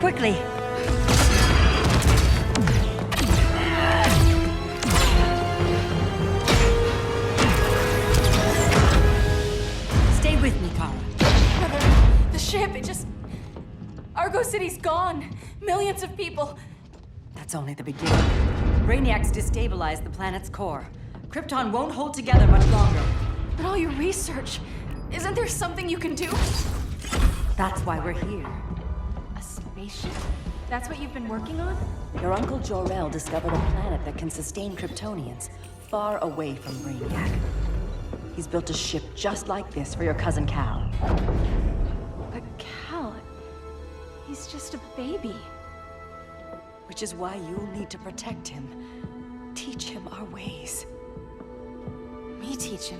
Quickly! Stay with me, Kara. The ship, it just... Argo City's gone. Millions of people. That's only the beginning. Brainiac's destabilized the planet's core. Krypton won't hold together much longer. But all your research, isn't there something you can do? That's why we're here. A spaceship? That's what you've been working on? Your Uncle Jor-El discovered a planet that can sustain Kryptonians, far away from Brainiac. He's built a ship just like this for your cousin Cal. But Cal... he's just a baby. Which is why you'll need to protect him. Teach him our ways. Me teach him?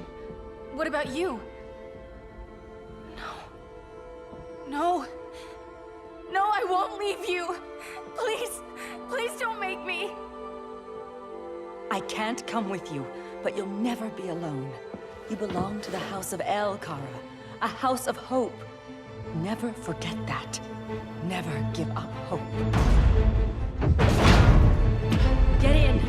What about you? No. No, I won't leave you. Please, please don't make me. I can't come with you, but you'll never be alone. You belong to the House of El, Kara. A house of hope. Never forget that. Never give up hope. Get in!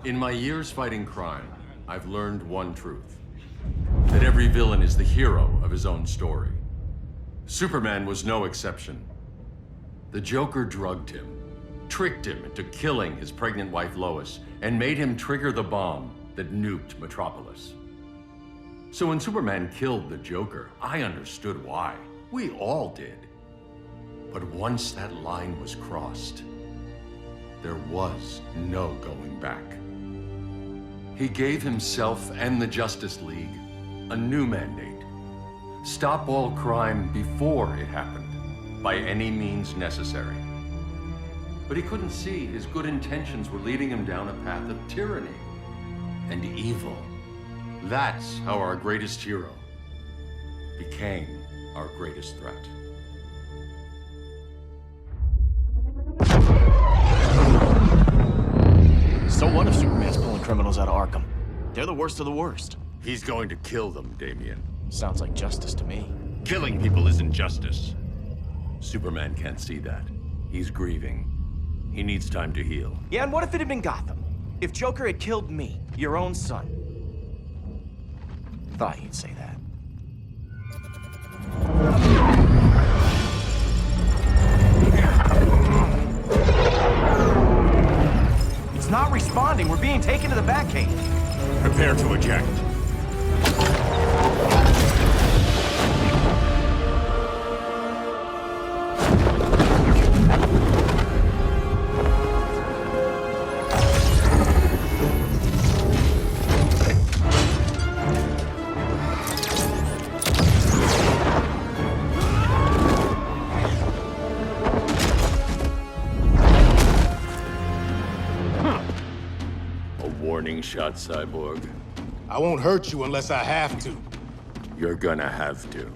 In my years fighting crime, I've learned one truth. That every villain is the hero of his own story. Superman was no exception. The Joker drugged him, tricked him into killing his pregnant wife Lois, and made him trigger the bomb that nuked Metropolis. So when Superman killed the Joker, I understood why. We all did. But once that line was crossed, there was no going back. He gave himself and the Justice League a new mandate. Stop all crime before it happened, by any means necessary. But he couldn't see his good intentions were leading him down a path of tyranny and evil. That's how our greatest hero became our greatest threat. So what if Superman's pulling criminals out of Arkham? They're the worst of the worst. He's going to kill them, Damian. Sounds like justice to me. Killing people isn't justice. Superman can't see that. He's grieving. He needs time to heal. Yeah, and what if it had been Gotham? If Joker had killed me, your own son? Thought you'd say that. It's not responding. We're being taken to the Batcave. Prepare to eject. Warning shot, Cyborg. I won't hurt you unless I have to. You're gonna have to.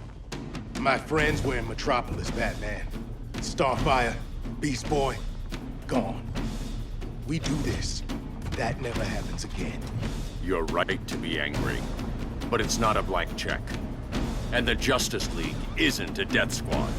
My friends were in Metropolis, Batman. Starfire, Beast Boy, gone. We do this. That never happens again. You're right to be angry. But it's not a blank check. And the Justice League isn't a death squad.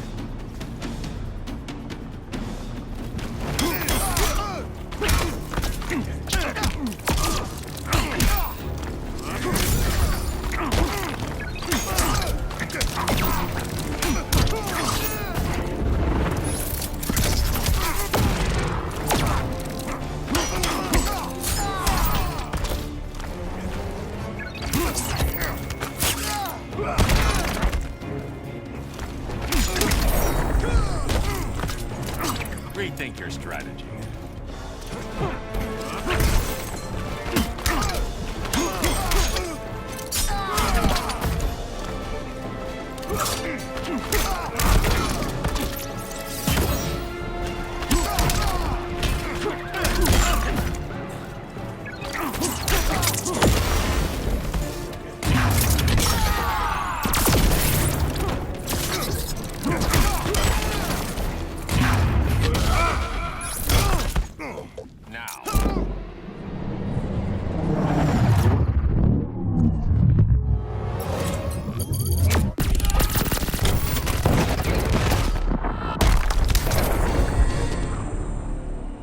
Rethink your strategy.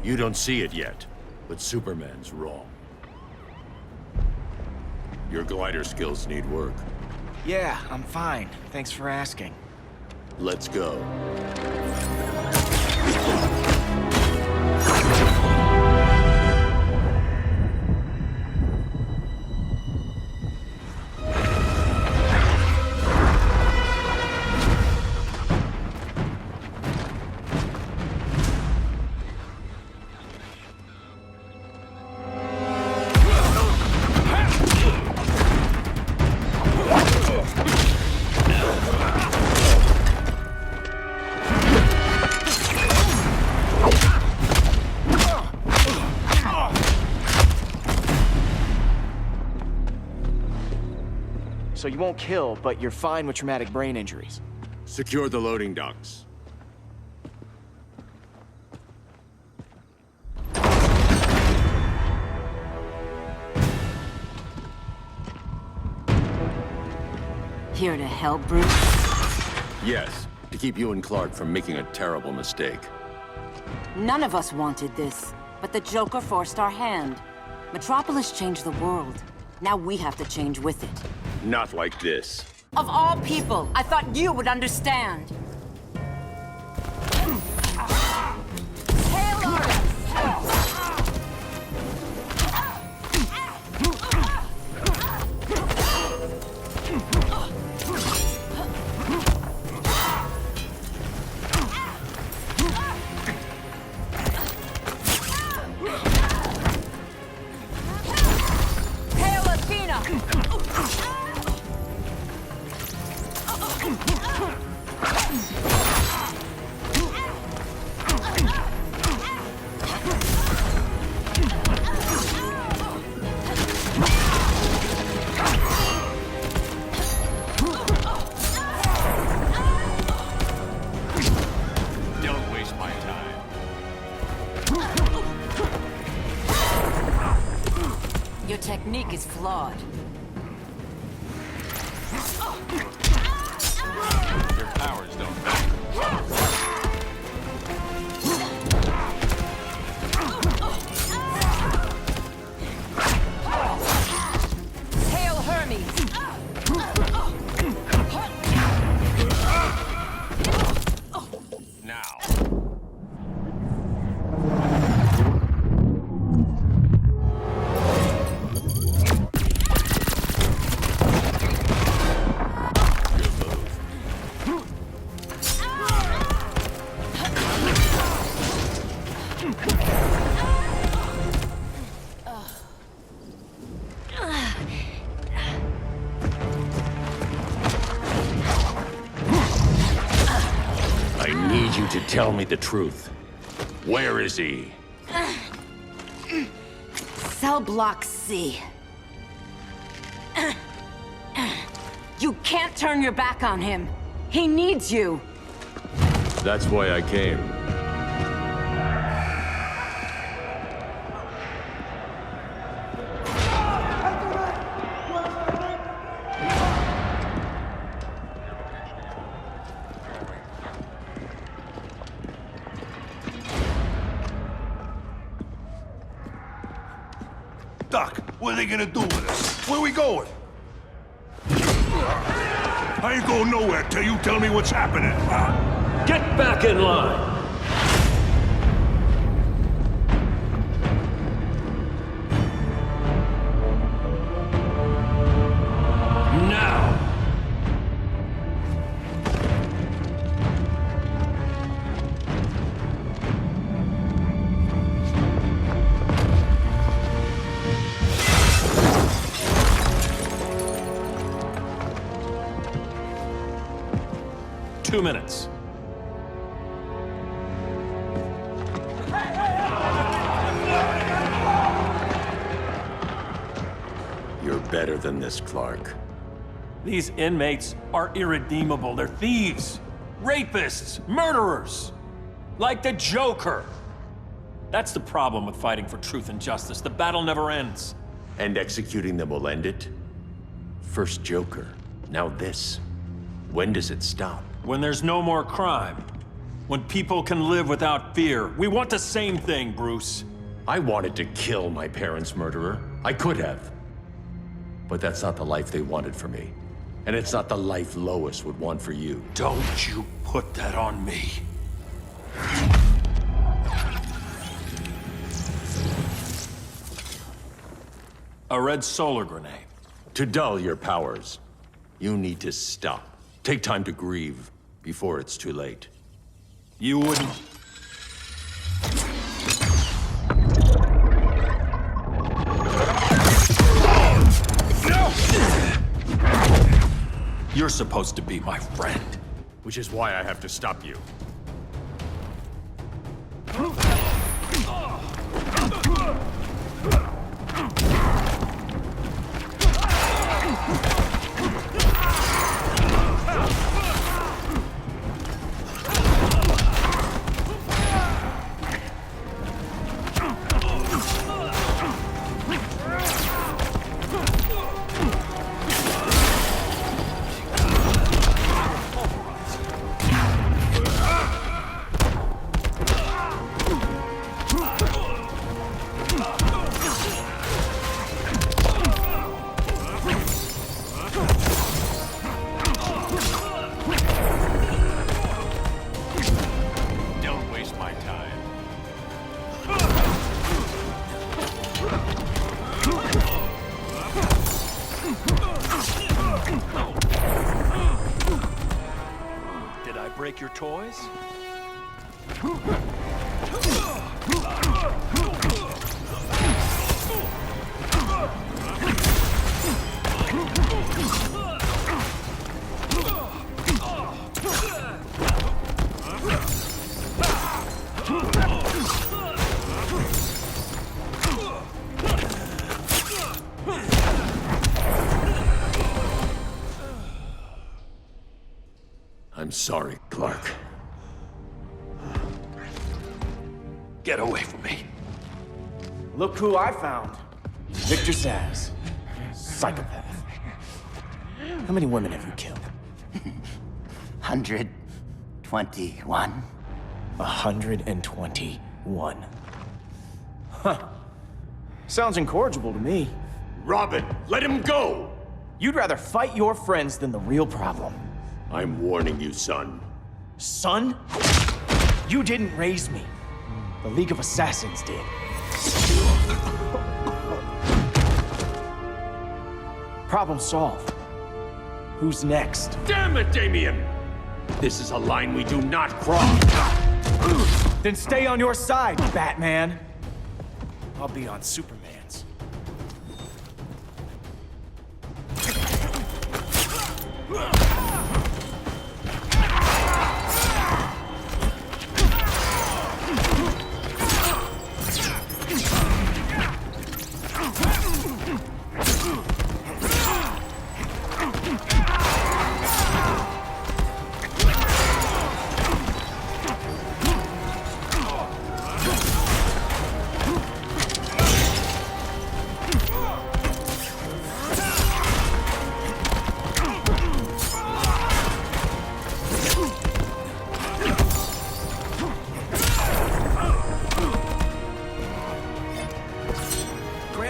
You don't see it yet, but Superman's wrong. Your glider skills need work. Yeah, I'm fine. Thanks for asking. Let's go. So you won't kill, but you're fine with traumatic brain injuries. Secure the loading docks. Here to help, Bruce? Yes, to keep you and Clark from making a terrible mistake. None of us wanted this, but the Joker forced our hand. Metropolis changed the world. Now we have to change with it. Not like this. Of all people, I thought you would understand. Your technique is flawed. Your powers don't matter. Hail Hermes! Now. I need you to tell me the truth. Where is he? Cell Block C. You can't turn your back on him. He needs you. That's why I came. Doc, what are they gonna do with us? Where we going? I ain't going nowhere till you tell me what's happening. Get back in line! Now! 2 minutes. You're better than this, Clark. These inmates are irredeemable. They're thieves, rapists, murderers. Like the Joker. That's the problem with fighting for truth and justice. The battle never ends. And executing them will end it? First Joker, now this. When does it stop? When there's no more crime. When people can live without fear. We want the same thing, Bruce. I wanted to kill my parents' murderer. I could have. But that's not the life they wanted for me. And it's not the life Lois would want for you. Don't you put that on me. A red solar grenade. To dull your powers, you need to stop. Take time to grieve before it's too late. You wouldn't... You're supposed to be my friend. Which is why I have to stop you. Break your toys? I'm sorry, Clark. Get away from me. Look who I found. Victor Zsasz. Psychopath. How many women have you killed? 121. 121. Huh. Sounds incorrigible to me. Robin, let him go! You'd rather fight your friends than the real problem. I'm warning you, son. Son? You didn't raise me. The League of Assassins did. Problem solved. Who's next? Damn it, Damien! This is a line we do not cross. Then stay on your side, Batman. I'll be on Superman's.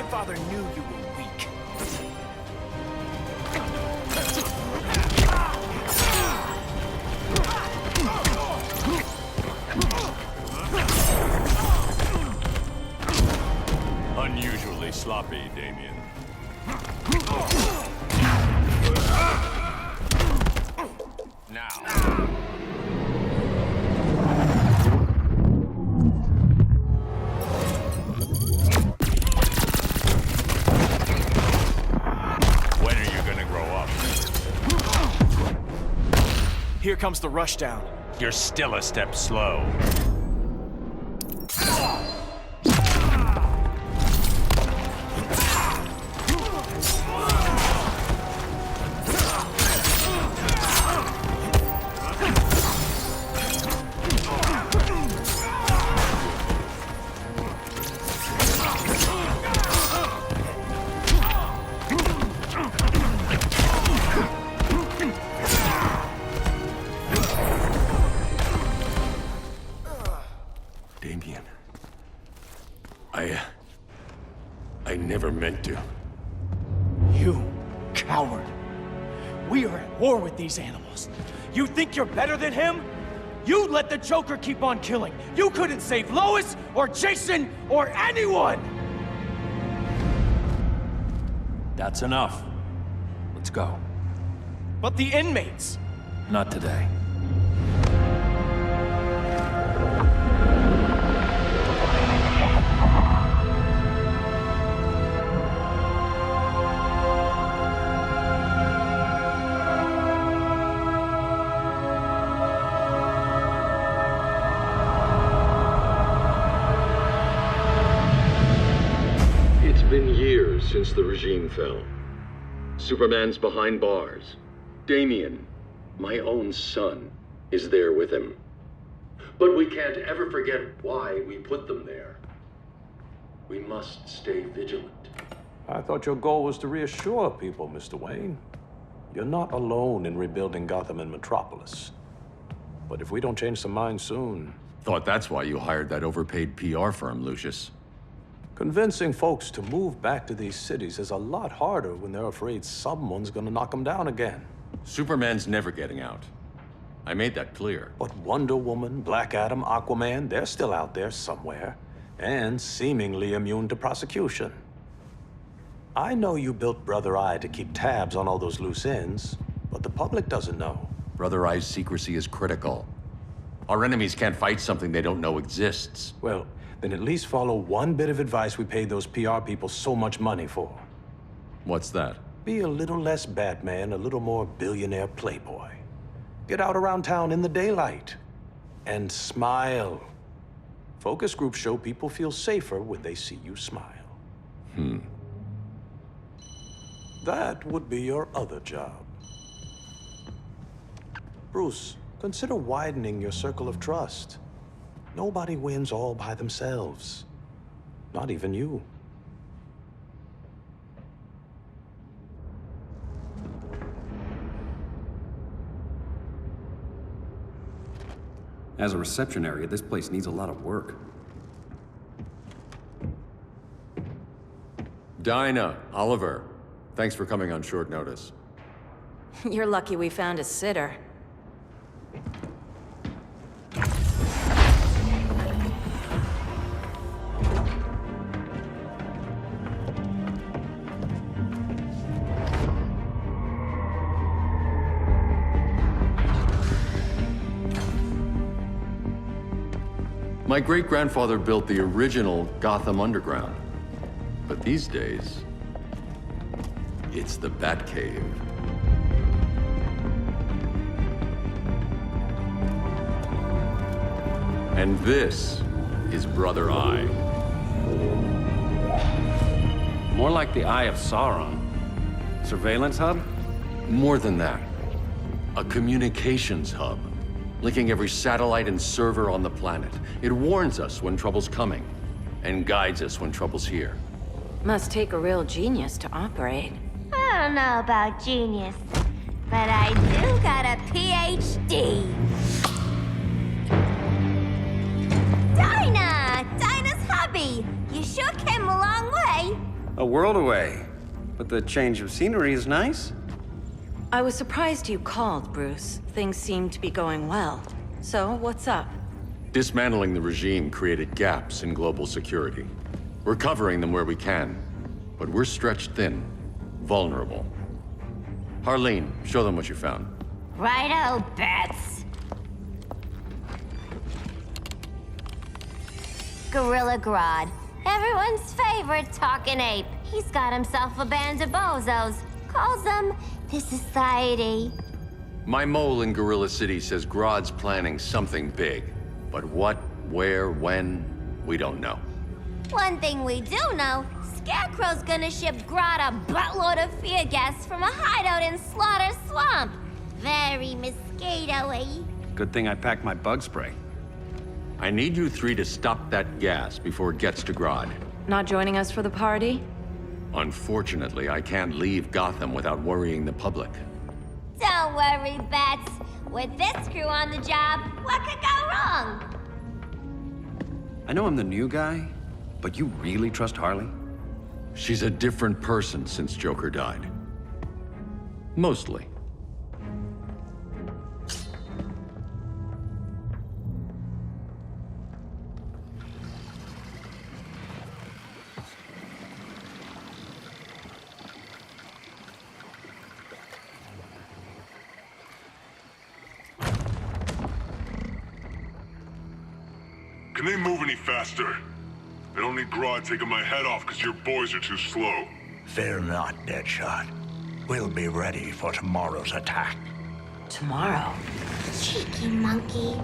grandfather knew you were weak. Unusually sloppy, Damien. Now. When are you gonna grow up? Here comes the rushdown. You're still a step slow. Damien. I never meant to. You coward. We are at war with these animals. You think you're better than him? You let the Joker keep on killing. You couldn't save Lois or Jason or anyone! That's enough. Let's go. But the inmates. Not today. It's been years since the regime fell. Superman's behind bars. Damien, my own son, is there with him. But we can't ever forget why we put them there. We must stay vigilant. I thought your goal was to reassure people, Mr. Wayne. You're not alone in rebuilding Gotham and Metropolis. But if we don't change some minds soon... Thought that's why you hired that overpaid PR firm, Lucius. Convincing folks to move back to these cities is a lot harder when they're afraid someone's gonna knock them down again. Superman's never getting out. I made that clear. But Wonder Woman, Black Adam, Aquaman, they're still out there somewhere, and seemingly immune to prosecution. I know you built Brother Eye to keep tabs on all those loose ends, but the public doesn't know. Brother Eye's secrecy is critical. Our enemies can't fight something they don't know exists. Well, then at least follow one bit of advice we paid those PR people so much money for. What's that? Be a little less Batman, a little more billionaire playboy. Get out around town in the daylight. And smile. Focus groups show people feel safer when they see you smile. That would be your other job. Bruce, consider widening your circle of trust. Nobody wins all by themselves. Not even you. As a reception area, this place needs a lot of work. Dinah, Oliver, thanks for coming on short notice. You're lucky we found a sitter. My great-grandfather built the original Gotham Underground. But these days, it's the Batcave. And this is Brother Eye. More like the Eye of Sauron. Surveillance hub? More than that. A communications hub, linking every satellite and server on the planet. It warns us when trouble's coming, and guides us when trouble's here. Must take a real genius to operate. I don't know about genius, but I do got a PhD. Dinah's hubby. You sure came a long way. A world away. But the change of scenery is nice. I was surprised you called, Bruce. Things seem to be going well. So, what's up? Dismantling the regime created gaps in global security. We're covering them where we can, but we're stretched thin, vulnerable. Harleen, show them what you found. Righto, Bats. Gorilla Grodd. Everyone's favorite talking ape. He's got himself a band of bozos. Calls them the Society. My mole in Gorilla City says Grodd's planning something big. But what, where, when, we don't know. One thing we do know, Scarecrow's gonna ship Grodd a buttload of fear gas from a hideout in Slaughter Swamp. Very mosquito-y. Good thing I packed my bug spray. I need you three to stop that gas before it gets to Grodd. Not joining us for the party? Unfortunately, I can't leave Gotham without worrying the public. Don't worry, Bats. With this crew on the job, what could go wrong? I know I'm the new guy, but you really trust Harley? She's a different person since Joker died. Mostly. Can they move any faster? I don't need Grodd taking my head off because your boys are too slow. Fear not, Deadshot. We'll be ready for tomorrow's attack. Tomorrow? Cheeky monkey.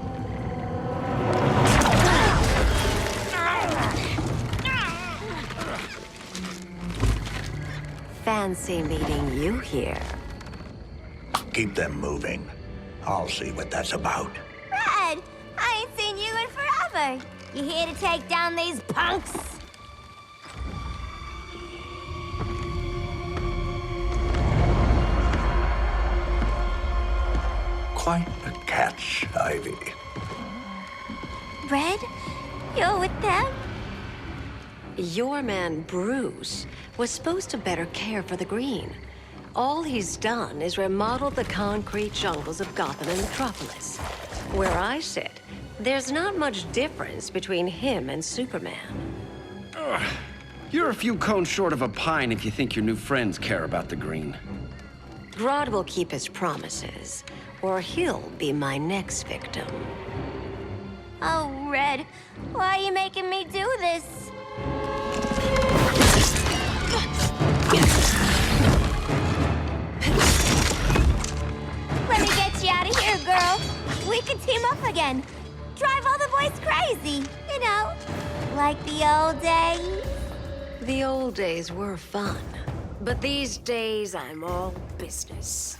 Fancy meeting you here. Keep them moving. I'll see what that's about. Red, I ain't seen you in forever. You here to take down these punks? Quite a catch, Ivy. Red, you're with them? Your man, Bruce, was supposed to better care for the Green. All he's done is remodel the concrete jungles of Gotham and Metropolis. Where I sit, there's not much difference between him and Superman. You're a few cones short of a pine if you think your new friends care about the Green. Grodd will keep his promises, or he'll be my next victim. Oh, Red, why are you making me do this? Let me get you out of here, girl. We can team up again. Drive all the boys crazy, you know, like the old days. The old days were fun, but these days I'm all business.